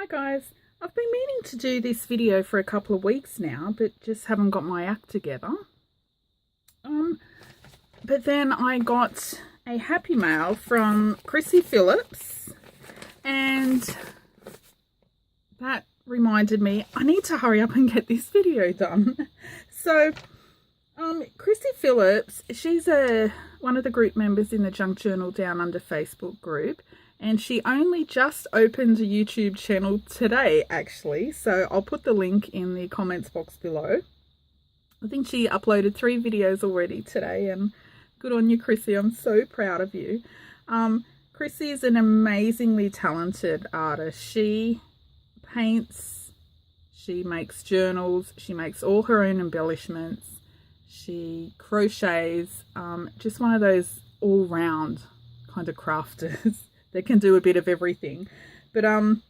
Hi guys, I've been meaning to do this video for a couple of weeks now, but just haven't got my act together. But then I got a happy mail from Chrissy Phillips, and that reminded me I need to hurry up and get this video done. So Chrissy Phillips, she's one of the group members in the Junk Journal Down Under Facebook group, and she only just opened a YouTube channel today actually, so I'll put the link in the comments box below. I think she uploaded 3 videos already today, and good on you, Chrissy. I'm so proud of you. Chrissy is an amazingly talented artist. She paints, she makes journals, she makes all her own embellishments, she crochets, just one of those all-round kind of crafters that can do a bit of everything. But I'm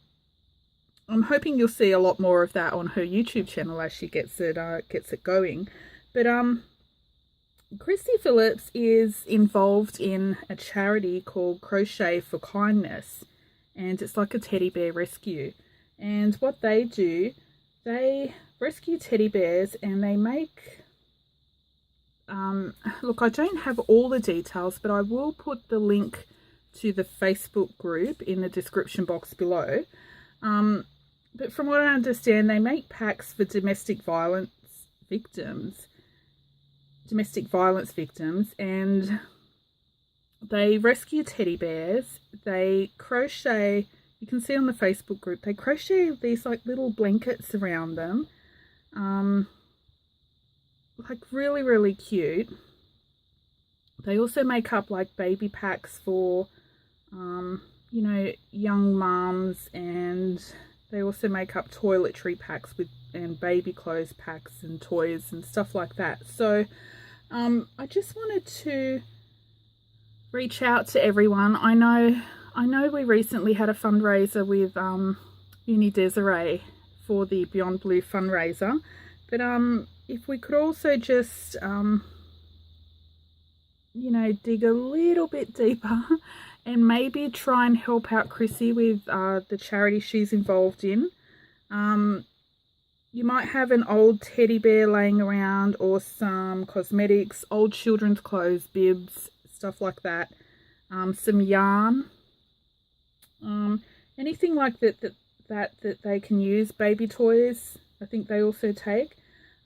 hoping you'll see a lot more of that on her YouTube channel as she gets it going. But Chrissy Phillips is involved in a charity called Crochet for Kindness, and it's like a TeddyBear Rescue. And what they do, they rescue teddy bears, and they make look, I don't have all the details, but I will put the link to the Facebook group in the description box below. But from what I understand, they make packs for domestic violence victims, and they rescue teddy bears. They crochet, you can see on the Facebook group, they crochet these like little blankets around them, like really, really cute. They also make up like baby packs for you know, young mums, and they also make up toiletry packs and baby clothes packs and toys and stuff like that. So I just wanted to reach out to everyone. I know we recently had a fundraiser with Uni Desiree for the Beyond Blue fundraiser, but if we could also just you know, dig a little bit deeper and maybe try and help out Chrissy with the charity she's involved in. You might have an old teddy bear laying around, or some cosmetics, old children's clothes, bibs, stuff like that, some yarn, anything like that they can use, baby toys, I think they also take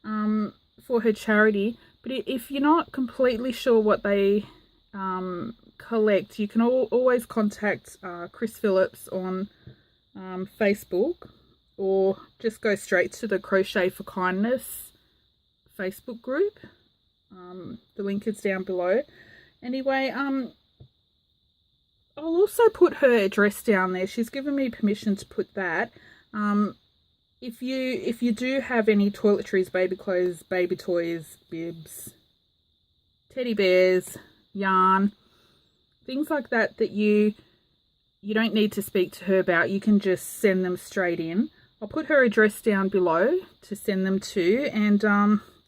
for her charity. But if you're not completely sure what they collect, you can always contact Chris Phillips on Facebook, or just go straight to the Crochet for Kindness Facebook group. The link is down below. Anyway, I'll also put her address down there. She's given me permission to put that. If you do have any toiletries, baby clothes, baby toys, bibs, teddy bears, yarn, things like that you don't need to speak to her about, you can just send them straight in. I'll put her address down below to send them to, and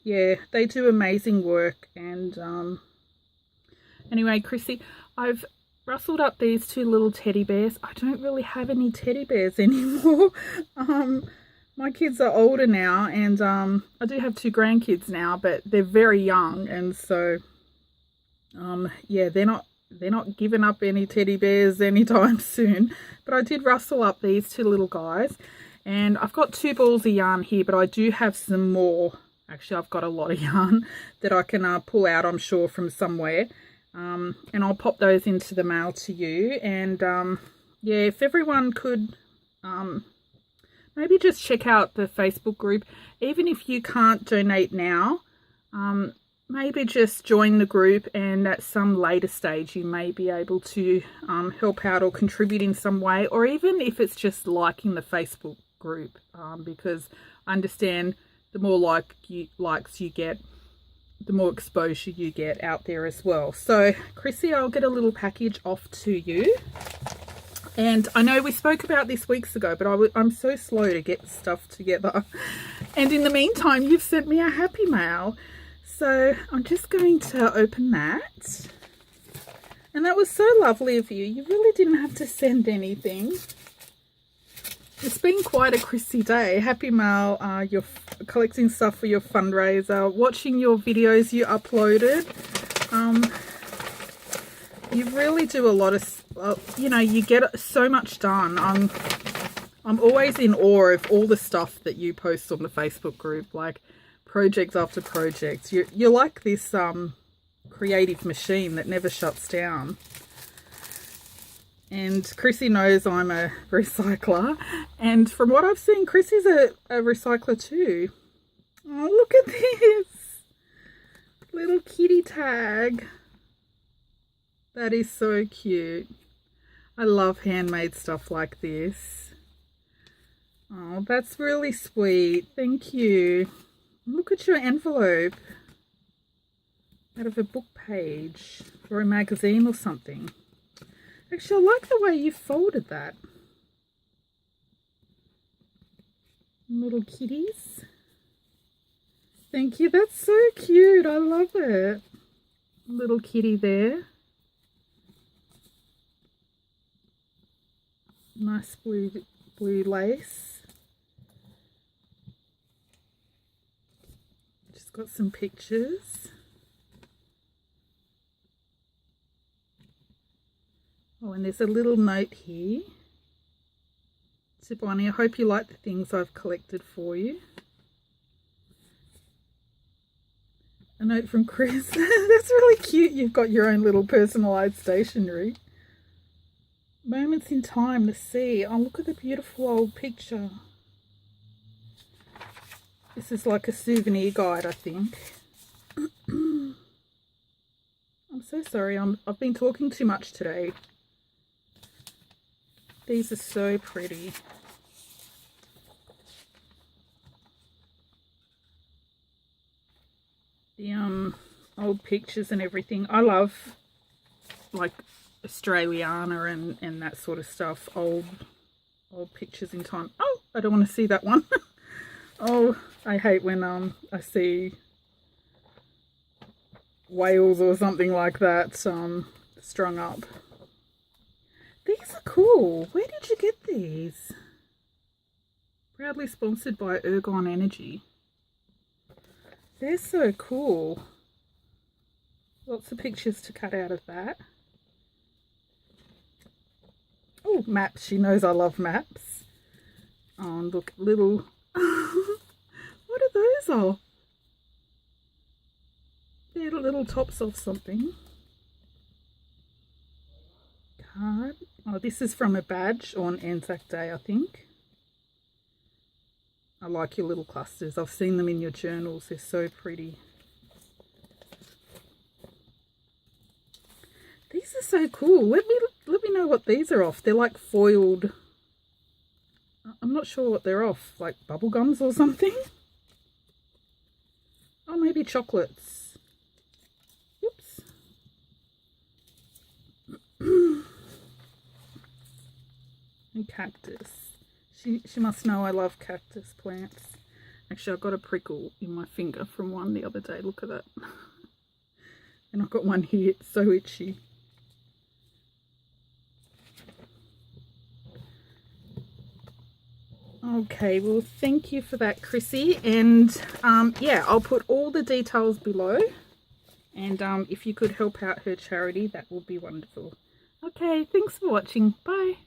yeah, they do amazing work. And anyway, Chrissy, I've rustled up these 2 little teddy bears. I don't really have any teddy bears anymore. My kids are older now, and I do have 2 grandkids now, but they're very young, and so yeah, they're not giving up any teddy bears anytime soon. But I did rustle up these 2 little guys, and I've got 2 balls of yarn here, but I do have some more. Actually, I've got a lot of yarn that I can pull out, I'm sure, from somewhere, and I'll pop those into the mail to you. And yeah, if everyone could maybe just check out the Facebook group, even if you can't donate now, maybe just join the group, and at some later stage you may be able to help out or contribute in some way, or even if it's just liking the Facebook group, because I understand the more likes you get, the more exposure you get out there as well. So Chrissy, I'll get a little package off to you. And I know we spoke about this weeks ago, but I'm so slow to get stuff together. And in the meantime, you've sent me a happy mail. So I'm just going to open that. And that was so lovely of you. You really didn't have to send anything. It's been quite a Chrissy day. Happy mail. You're collecting stuff for your fundraiser, watching your videos you uploaded. You really do a lot of, you know, you get so much done. I'm always in awe of all the stuff that you post on the Facebook group, like project after project. You're like this creative machine that never shuts down. And Chrissy knows I'm a recycler, and from what I've seen, Chrissy's a recycler too. Oh, look at this little kitty tag. That is so cute. I love handmade stuff like this. Oh, that's really sweet. Thank you. Look at your envelope. Out of a book page or a magazine or something. Actually, I like the way you folded that. Little kitties. Thank you. That's so cute. I love it. Little kitty there. Nice blue lace. Just got some pictures. Oh, and there's a little note here to Bonny. I hope you like the things I've collected for you. A note from Chris. That's really cute. You've got your own little personalised stationery. Moments in time to see. Oh, look at the beautiful old picture. This is like a souvenir guide, I think. I'm so sorry. I've been talking too much today. These are so pretty. The old pictures and everything. I love like Australiana and that sort of stuff. Old pictures in time. Oh, I don't want to see that one. Oh, I hate when I see whales or something like that strung up. These are cool. Where did you get these? Proudly sponsored by Ergon Energy. They're so cool. Lots of pictures to cut out of that. Oh, maps. She knows I love maps. Oh, look, little... What are those of? They're little tops of something. Card. Oh, this is from a badge on Anzac Day, I think. I like your little clusters. I've seen them in your journals. They're so pretty. These are so cool. Let me know what these are off. They're like foiled. I'm not sure what they're off. Like bubble gums or something. Oh, maybe chocolates. Oops. And cactus. She must know I love cactus plants. Actually, I got a prickle in my finger from one the other day. Look at that. And I've got one here. It's so itchy. Okay, well, thank you for that, Chrissy. And yeah, I'll put all the details below. And if you could help out her charity, that would be wonderful. Okay, thanks for watching. Bye.